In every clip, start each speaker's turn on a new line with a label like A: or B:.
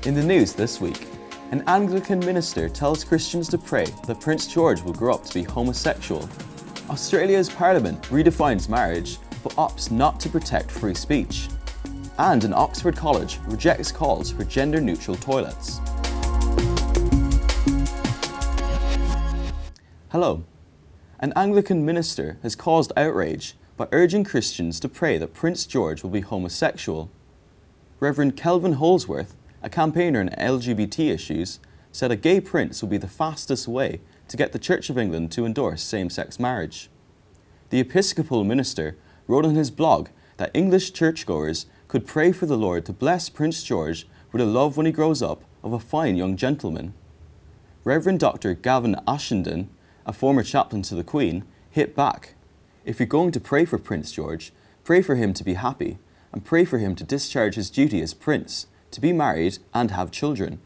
A: In the news this week, an Anglican minister tells Christians to pray that Prince George will grow up to be homosexual. Australia's parliament redefines marriage but opts not to protect free speech. And an Oxford college rejects calls for gender-neutral toilets. Hello. An Anglican minister has caused outrage by urging Christians to pray that Prince George will be homosexual. Reverend Kelvin Holsworth, a campaigner in LGBT issues, said a gay prince will be the fastest way to get the Church of England to endorse same-sex marriage. The Episcopal minister wrote on his blog that English churchgoers could pray for the Lord to bless Prince George with a love when he grows up of a fine young gentleman. Reverend Dr. Gavin Ashenden, a former chaplain to the Queen, hit back. If you're going to pray for Prince George, pray for him to be happy, and pray for him to discharge his duty as prince, to be married and have children.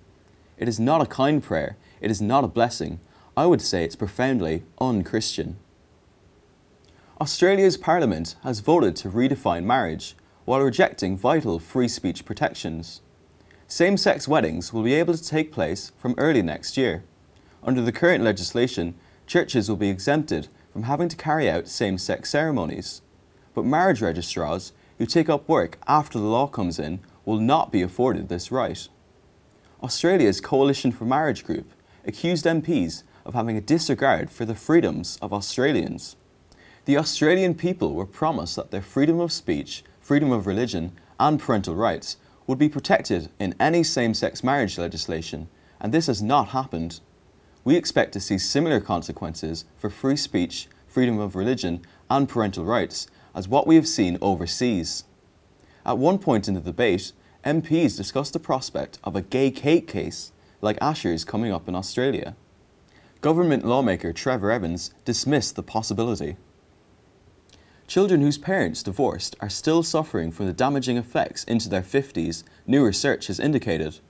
A: It is not a kind prayer, it is not a blessing. I would say it's profoundly un-Christian. Australia's parliament has voted to redefine marriage, while rejecting vital free speech protections. Same-sex weddings will be able to take place from early next year. Under the current legislation, churches will be exempted from having to carry out same-sex ceremonies. But marriage registrars who take up work after the law comes in will not be afforded this right. Australia's Coalition for Marriage group accused MPs of having a disregard for the freedoms of Australians. The Australian people were promised that their freedom of speech, freedom of religion and parental rights would be protected in any same-sex marriage legislation, and this has not happened. We expect to see similar consequences for free speech, freedom of religion and parental rights as what we have seen overseas. At one point in the debate, MPs discussed the prospect of a gay cake case like Asher's coming up in Australia. Government lawmaker Trevor Evans dismissed the possibility. Children whose parents divorced are still suffering from the damaging effects into their 50s, new research has indicated.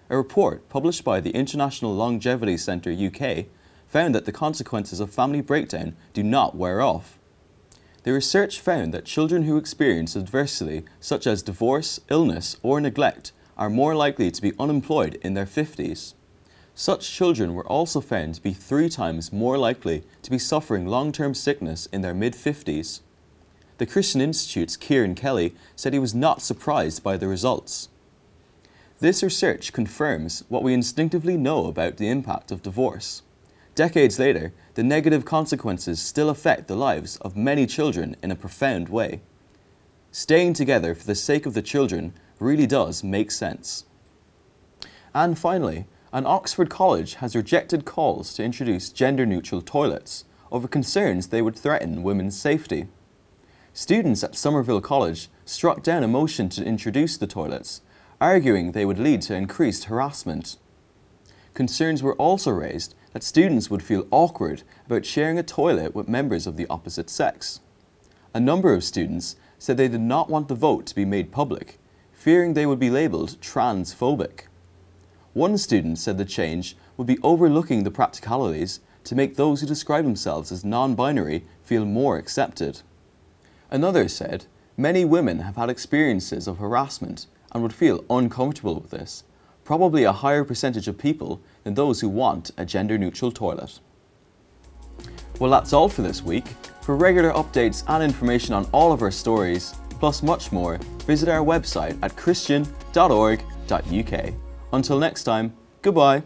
A: A report published by the International Longevity Centre UK found that the consequences of family breakdown do not wear off. The research found that children who experience adversity such as divorce, illness or neglect are more likely to be unemployed in their 50s. Such children were also found to be 3 times more likely to be suffering long-term sickness in their mid-50s. The Christian Institute's Kieran Kelly said he was not surprised by the results. This research confirms what we instinctively know about the impact of divorce. Decades later, the negative consequences still affect the lives of many children in a profound way. Staying together for the sake of the children really does make sense. And finally, an Oxford college has rejected calls to introduce gender-neutral toilets over concerns they would threaten women's safety. Students at Somerville College struck down a motion to introduce the toilets, arguing they would lead to increased harassment. Concerns were also raised that students would feel awkward about sharing a toilet with members of the opposite sex. A number of students said they did not want the vote to be made public, fearing they would be labelled transphobic. One student said the change would be overlooking the practicalities to make those who describe themselves as non-binary feel more accepted. Another said, many women have had experiences of harassment and would feel uncomfortable with this, probably a higher percentage of people than those who want a gender-neutral toilet. Well, that's all for this week. For regular updates and information on all of our stories, plus much more, visit our website at christian.org.uk. Until next time, goodbye.